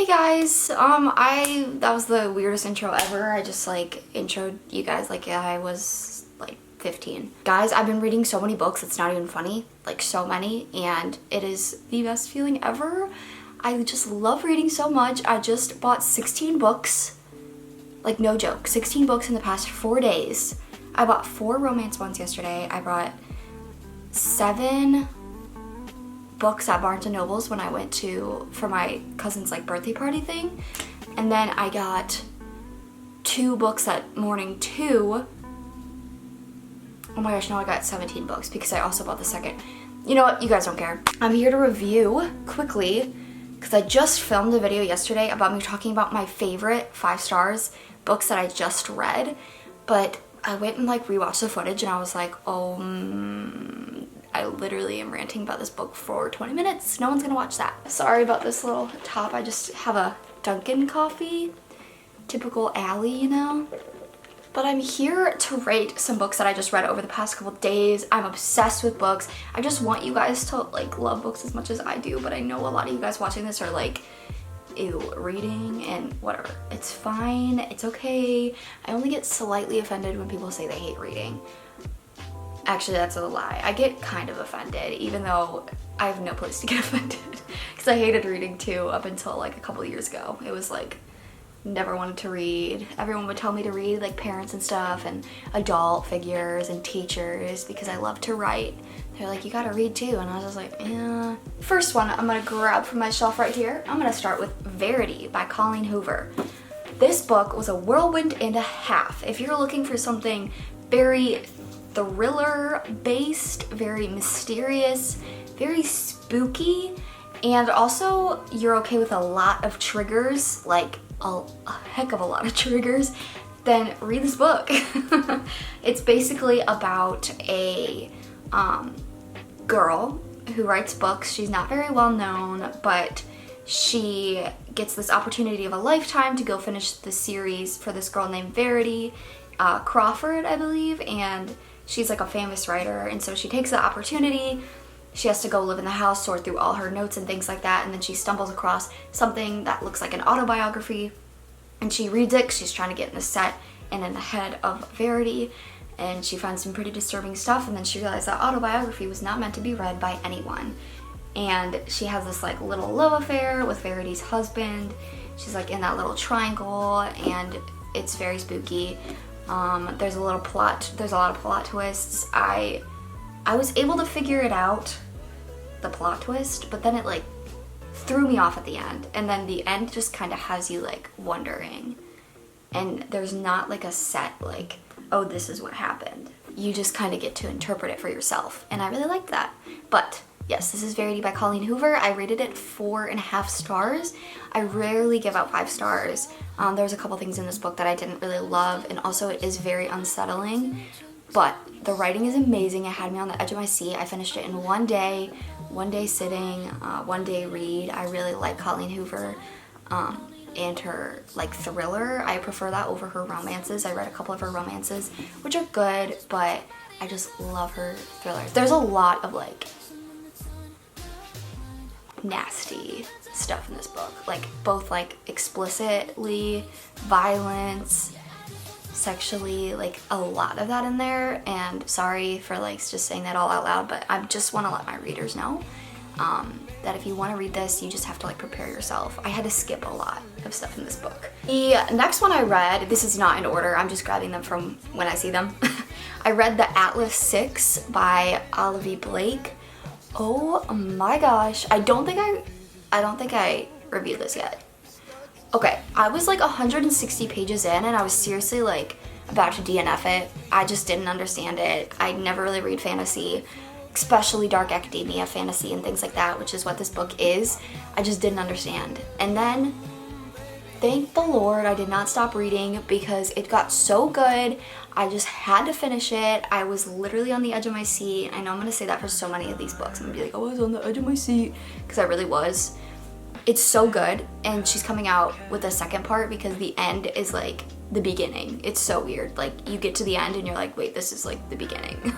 Hey guys, that was the weirdest intro ever. I just like introed you guys like I was like 15. Guys, I've been reading so many books, it's not even funny, like so many, and it is the best feeling ever. I just love reading so much. I just bought 16 books, like no joke, 16 books in the past 4 days. I bought 4 romance ones yesterday. I brought 7 books at Barnes & Noble's when I went for my cousin's like birthday party thing, and then I got 2 books at Morning 2. Oh my gosh, no, I got 17 books because I also bought the second. You know what, you guys don't care. I'm here to review quickly because I just filmed a video yesterday about me talking about my favorite 5 stars books that I just read, but I went and like rewatched the footage and I was like, I literally am ranting about this book for 20 minutes. No one's gonna watch that. Sorry about this little top. I just have a Dunkin' coffee. Typical Allie, you know? But I'm here to rate some books that I just read over the past couple days. I'm obsessed with books. I just want you guys to like love books as much as I do, but I know a lot of you guys watching this are like, ew, reading and whatever. It's fine, it's okay. I only get slightly offended when people say they hate reading. Actually, that's a lie. I get kind of offended, even though I have no place to get offended. Because I hated reading too up until like a couple years ago. It was like, never wanted to read. Everyone would tell me to read, like parents and stuff, and adult figures and teachers, because I love to write. They're like, you gotta read too, and I was just like, yeah. First one I'm gonna grab from my shelf right here. I'm gonna start with Verity by Colleen Hoover. This book was a whirlwind and a half. If you're looking for something very thriller based, very mysterious, very spooky, and also you're okay with a lot of triggers, like a heck of a lot of triggers, then read this book. It's basically about a girl who writes books. She's not very well known, but she gets this opportunity of a lifetime to go finish the series for this girl named Verity Crawford, I believe, and she's like a famous writer, and so she takes the opportunity. She has to go live in the house, sort through all her notes and things like that, and then she stumbles across something that looks like an autobiography, and she reads it 'cause she's trying to get in the set and in the head of Verity, and she finds some pretty disturbing stuff, and then she realized that autobiography was not meant to be read by anyone. And she has this like little love affair with Verity's husband. She's like in that little triangle, and it's very spooky. There's a lot of plot twists. I was able to figure it out, the plot twist, but then it like threw me off at the end, and then the end just kind of has you like wondering, and there's not like a set like, oh, this is what happened. You just kind of get to interpret it for yourself, and I really liked that. But yes, this is Verity by Colleen Hoover. I rated it 4.5 stars. I rarely give out 5 stars. There's a couple things in this book that I didn't really love, and also it is very unsettling, but the writing is amazing. It had me on the edge of my seat. I finished it in one day sitting, one day read. I really like Colleen Hoover and her like thriller. I prefer that over her romances. I read a couple of her romances, which are good, but I just love her thrillers. There's a lot of like nasty stuff in this book, like both like explicitly violence, sexually, like a lot of that in there. And sorry for like just saying that all out loud, but I just want to let my readers know that if you want to read this, you just have to like prepare yourself. I had to skip a lot of stuff in this book. The next one I read, this is not in order, I'm just grabbing them from when I see them. I read The Atlas 6 by Olivia Blake. Oh my gosh, I don't think I reviewed this yet. Okay, I was like 160 pages in, and I was seriously like about to DNF it. I just didn't understand it. I never really read fantasy, especially dark academia fantasy and things like that, which is what this book is. I just didn't understand. And then, thank the Lord, I did not stop reading because it got so good. I just had to finish it. I was literally on the edge of my seat. I know I'm gonna say that for so many of these books. I'm gonna be like, oh, I was on the edge of my seat, because I really was. It's so good, and she's coming out with a second part because the end is like the beginning. It's so weird. Like you get to the end and you're like, wait, this is like the beginning.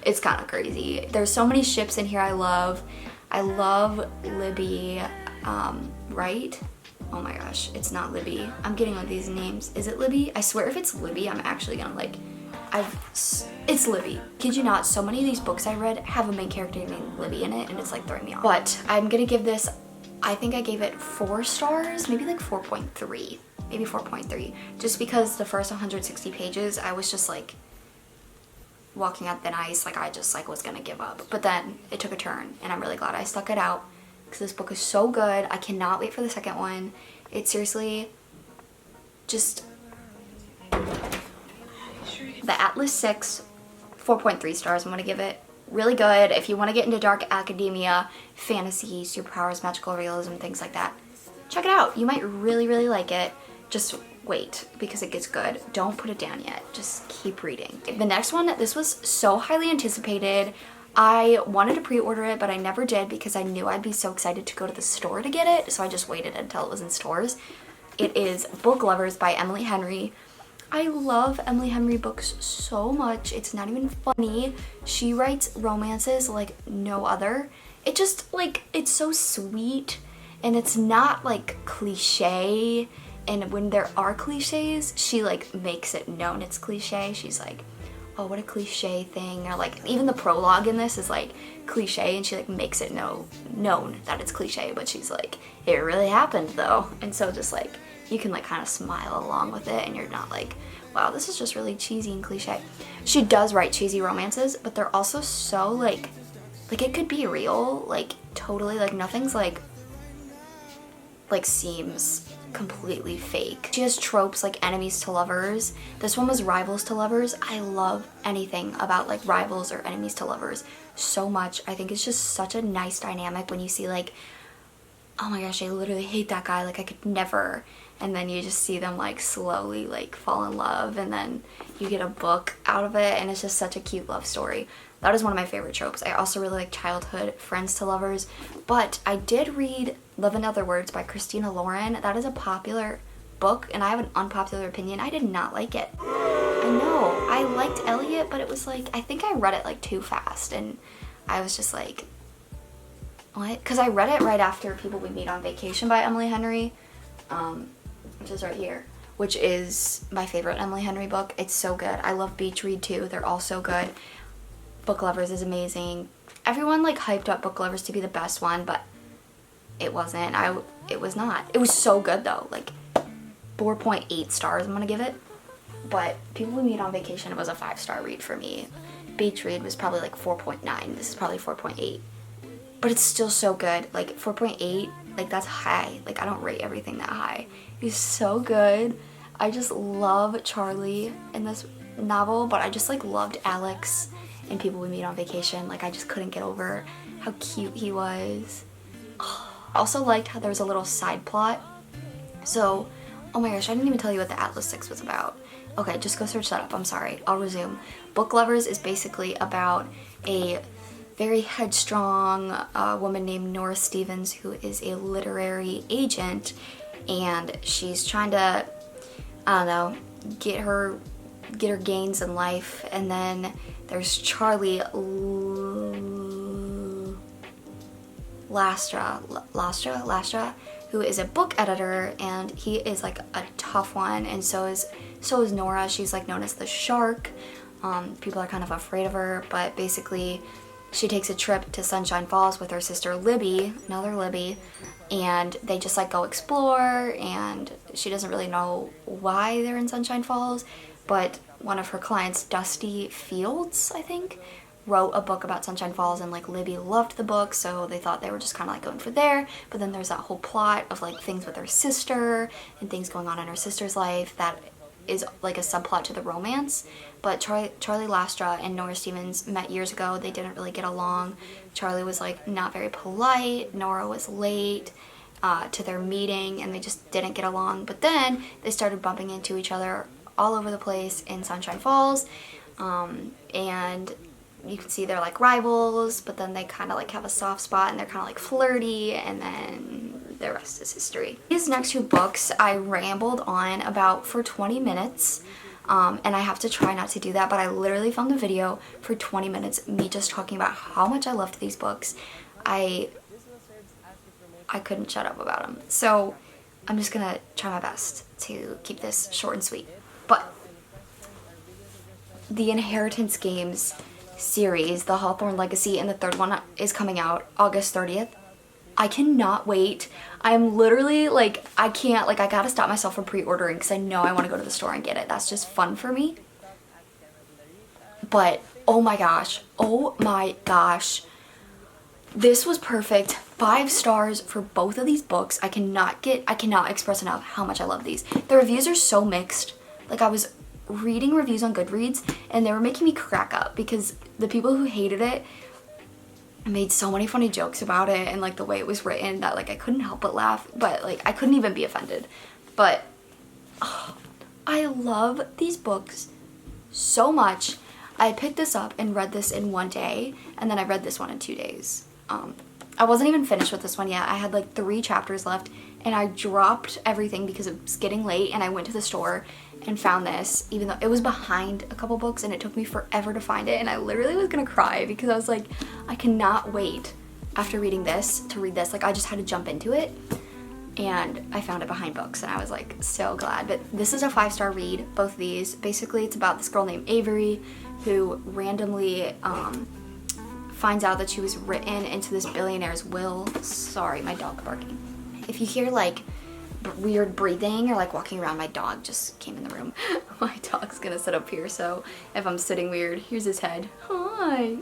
It's kind of crazy. There's so many ships in here I love. I love Libby Wright. Oh my gosh, it's not Libby. I'm getting all these names. Is it Libby? I swear if it's Libby, I'm actually gonna like, it's Libby. Kid you not, so many of these books I read have a main character named Libby in it, and it's like throwing me off. But I'm gonna give this, I think I gave it 4 stars, maybe like 4.3, maybe 4.3, just because the first 160 pages, I was just like walking on thin ice, like I just like was gonna give up. But then it took a turn, and I'm really glad I stuck it out, because this book is so good. I cannot wait for the second one. It's seriously just, the Atlas 6, 4.3 stars I'm gonna give it. Really good. If you want to get into dark academia, fantasy, superpowers, magical realism, things like that, check it out. You might really, really like it. Just wait, because it gets good. Don't put it down yet. Just keep reading. The next one, this was so highly anticipated. I wanted to pre-order it, but I never did because I knew I'd be so excited to go to the store to get it, so I just waited until it was in stores. It is Book Lovers by Emily Henry. I love Emily Henry books so much. It's not even funny. She writes romances like no other. It just, like, it's so sweet, and it's not like cliche, and when there are cliches, she like makes it known it's cliche. She's like, oh, what a cliche thing, or like even the prologue in this is like cliche, and she like makes it known that it's cliche, but she's like, it really happened though. And so just like you can like kind of smile along with it, and you're not like, wow, this is just really cheesy and cliche. She does write cheesy romances, but they're also so like it could be real, like totally, like nothing's like seems completely fake. She has tropes like enemies to lovers. This one was rivals to lovers. I love anything about like rivals or enemies to lovers so much. I think it's just such a nice dynamic when you see like, oh my gosh, I literally hate that guy, like I could never, and then you just see them like slowly like fall in love, and then you get a book out of it, and it's just such a cute love story. That is one of my favorite tropes. I also really like childhood friends to lovers, but I did read Love in Other Words by Christina Lauren. That is a popular book, and I have an unpopular opinion. I did not like it. I know, I liked Elliot, but it was like, I think I read it like too fast, and I was just like, what? Because I read it right after People We Meet on Vacation by Emily Henry, which is right here, which is my favorite Emily Henry book. It's so good. I love Beach Read too. They're all so good. Book Lovers is amazing. Everyone like hyped up Book Lovers to be the best one, but it wasn't. It was not. It was so good though. Like 4.8 stars I'm gonna give it. But People We Meet on Vacation was a 5-star read for me. Beach Read was probably like 4.9. This is probably 4.8. But it's still so good. Like 4.8, like that's high. Like I don't rate everything that high. He's so good. I just love Charlie in this novel, but I just like loved Alex in People We Meet on Vacation. Like I just couldn't get over how cute he was. I also liked how there was a little side plot. So, oh my gosh, I didn't even tell you what the Atlas 6 was about. Okay, just go search that up. I'm sorry. I'll resume. Book Lovers is basically about a very headstrong woman named Nora Stevens, who is a literary agent, and she's trying to, I don't know, get her gains in life. And then there's Charlie Lastra, who is a book editor, and he is like a tough one, and so is Nora. She's like known as the shark. People are kind of afraid of her, but basically she takes a trip to Sunshine Falls with her sister Libby, another Libby, and they just like go explore, and she doesn't really know why they're in Sunshine Falls, but one of her clients, Dusty Fields, I think, wrote a book about Sunshine Falls, and like Libby loved the book, so they thought they were just kind of like going for there. But then there's that whole plot of like things with her sister and things going on in her sister's life that is like a subplot to the romance. But Charlie Lastra and Nora Stevens met years ago. They didn't really get along. Charlie was like not very polite. Nora was late to their meeting, and they just didn't get along. But then they started bumping into each other all over the place in Sunshine Falls, and you can see they're like rivals, but then they kind of like have a soft spot, and they're kind of like flirty, and then the rest is history. These next 2 books I rambled on about for 20 minutes, and I have to try not to do that, but I literally filmed a video for 20 minutes, me just talking about how much I loved these books. I couldn't shut up about them. So I'm just gonna try my best to keep this short and sweet. But the Inheritance Games series, the Hawthorne Legacy, and the third one is coming out August 30th. I cannot wait. I'm literally like, I can't, like, I gotta stop myself from pre-ordering because I know I want to go to the store and get it. That's just fun for me. But oh my gosh, this was perfect. 5 stars for both of these books. I cannot express enough how much I love these. The reviews are so mixed. Like, I was reading reviews on Goodreads and they were making me crack up because the people who hated it made so many funny jokes about it and like the way it was written that like I couldn't help but laugh, but like I couldn't even be offended. But I love these books so much. I picked this up and read this in 1 day, and then I read this one in 2 days. I wasn't even finished with this one yet. I had like 3 chapters left and I dropped everything because it was getting late, and I went to the store and found this, even though it was behind a couple books and it took me forever to find it, and I literally was gonna cry because I was like, I cannot wait after reading this to read this. Like, I just had to jump into it, and I found it behind books and I was like so glad. But this is a 5-star read, both of these. Basically it's about this girl named Avery who randomly finds out that she was written into this billionaire's will. Sorry, my dog barking. If you hear like weird breathing or like walking around, my dog just came in the room. My dog's gonna sit up here, so if I'm sitting weird, here's his head. Hi.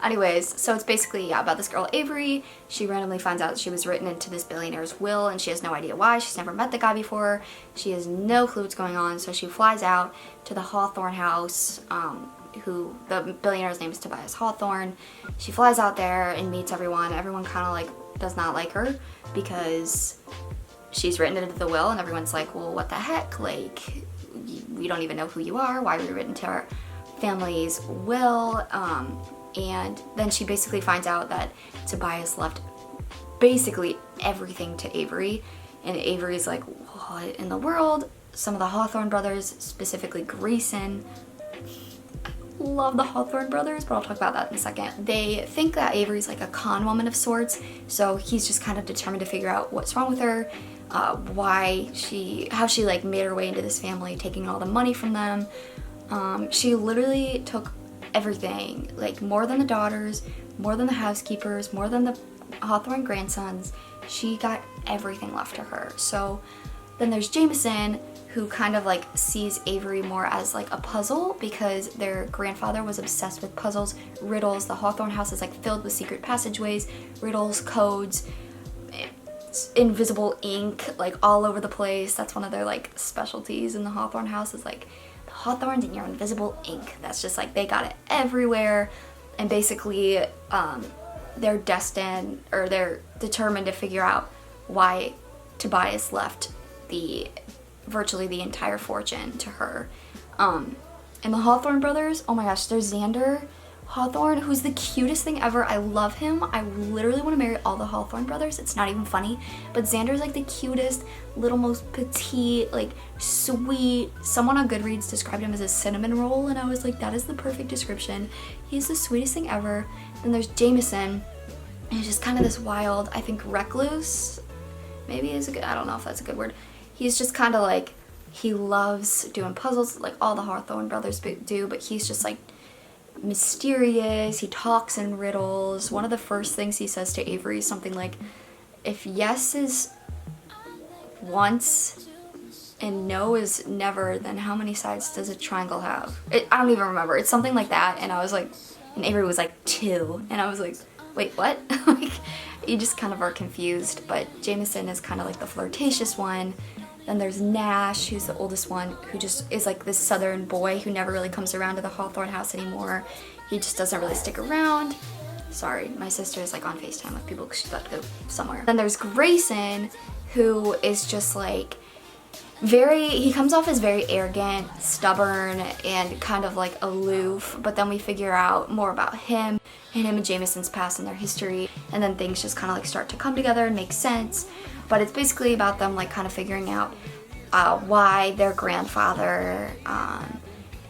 Anyways, so it's basically about this girl Avery. She randomly finds out that she was written into this billionaire's will and she has no idea why. She's never met the guy before. She has no clue what's going on, so she flies out to the Hawthorne house, who the billionaire's name is Tobias Hawthorne. She flies out there and meets everyone. Everyone kind of like does not like her because she's written into the will, and everyone's like, well, what the heck? Like, we don't even know who you are. Why were you written to our family's will? And then she basically finds out that Tobias left basically everything to Avery, and Avery's like, what in the world? Some of the Hawthorne brothers, specifically Grayson, love the Hawthorne brothers, but I'll talk about that in a second. They think that Avery's like a con woman of sorts, so he's just kind of determined to figure out what's wrong with her, how she like made her way into this family, taking all the money from them. She literally took everything, like more than the daughters, more than the housekeepers, more than the Hawthorne grandsons. She got everything left to her. So then there's Jameson, who kind of like sees Avery more as like a puzzle because their grandfather was obsessed with puzzles, riddles. The Hawthorne house is like filled with secret passageways, riddles, codes, invisible ink like all over the place. That's one of their like specialties in the Hawthorne house, is like the Hawthorns and your invisible ink. That's just like, they got it everywhere. And basically they're destined, or they're determined to figure out why Tobias left virtually the entire fortune to her. And the Hawthorne brothers, oh my gosh, there's Xander Hawthorne, who's the cutest thing ever. I love him. I literally want to marry all the Hawthorne brothers. It's not even funny, but Xander's like the cutest, little, most petite, like sweet. Someone on Goodreads described him as a cinnamon roll, and I was like, that is the perfect description. He's the sweetest thing ever. Then there's Jameson, and he's just kind of this wild, I think recluse, maybe is a good, I don't know if that's a good word. He's just kind of like, he loves doing puzzles like all the Hawthorne brothers do, but he's just like mysterious. He talks in riddles. One of the first things he says to Avery is something like, if yes is once and no is never, then how many sides does a triangle have? I don't even remember. It's something like that. And I was like, and Avery was like 2, and I was like, wait, what? Like, you just kind of are confused. But Jameson is kind of like the flirtatious one. Then there's Nash, who's the oldest one, who just is like this southern boy who never really comes around to the Hawthorne house anymore. He just doesn't really stick around. Sorry, my sister is like on FaceTime with people because she's about to go somewhere. Then there's Grayson, who is just like he comes off as very arrogant, stubborn, and kind of like aloof, but then we figure out more about him and Jameson's past and their history, and then things just kind of like start to come together and make sense. But it's basically about them like kind of figuring out why their grandfather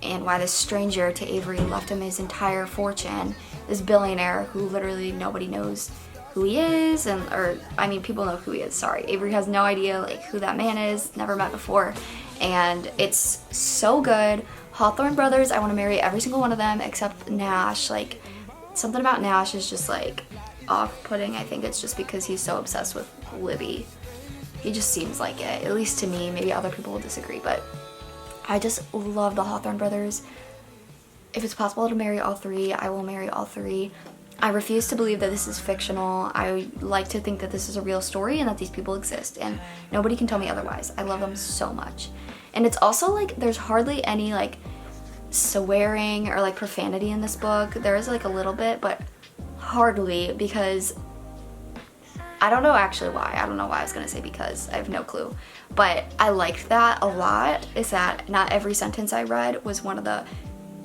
and why this stranger to Avery left him his entire fortune, this billionaire who literally nobody knows who he is, and or I mean people know who he is, sorry. Avery has no idea like who that man is, never met before, and it's so good. Hawthorne brothers, I want to marry every single one of them except Nash. Like something about Nash is just like off-putting. I think it's just because he's so obsessed with Libby. He just seems like it, at least to me. Maybe other people will disagree, but I just love the Hawthorne brothers. If it's possible to marry all three, I will marry all three. I refuse to believe that this is fictional. I like to think that this is a real story and that these people exist, and nobody can tell me otherwise. I love them so much. And it's also like there's hardly any like swearing or like profanity in this book. There is like a little bit, but hardly, because I don't know actually why. I don't know why I was gonna say because. I have no clue. But I liked that a lot, is that not every sentence I read was one of the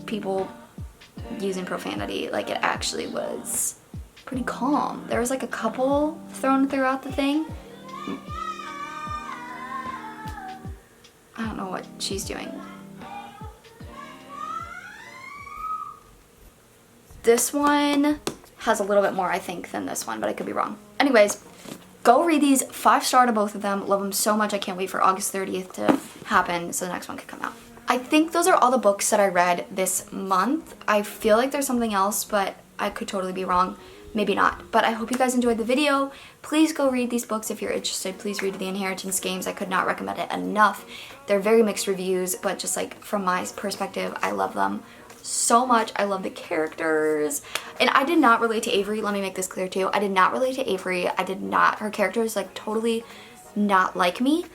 people using profanity. Like it actually was pretty calm. There was like a couple thrown throughout the thing. I don't know what she's doing. This one has a little bit more, I think, than this one, but I could be wrong. Anyways, go read these. 5-star to both of them. Love them so much. I can't wait for August 30th to happen so the next one can come out. I think those are all the books that I read this month. I feel like there's something else, but I could totally be wrong. Maybe not. But I hope you guys enjoyed the video. Please go read these books if you're interested. Please read The Inheritance Games. I could not recommend it enough. They're very mixed reviews, but just like from my perspective, I love them so much. I love the characters. And I did not relate to Avery. Let me make this clear too. I did not relate to Avery. I did not. Her character is like totally not like me.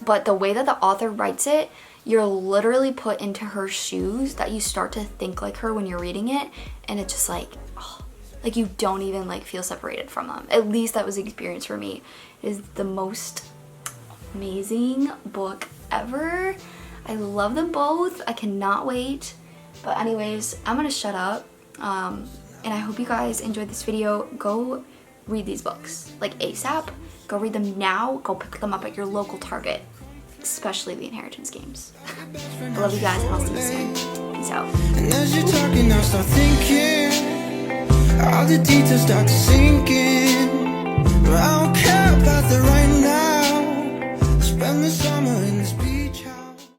But the way that the author writes it, you're literally put into her shoes that you start to think like her when you're reading it. And it's just like, oh, like you don't even like feel separated from them. At least that was the experience for me. It is the most amazing book ever. I love them both. I cannot wait. But anyways, I'm gonna shut up. And I hope you guys enjoyed this video. Go read these books, like ASAP. Go read them now. Go pick them up at your local Target, especially The Inheritance Games. I love you guys, and I'll see you soon. Peace out. And as you're talking, I start thinking, all the details start to sink in. I don't care about the right now.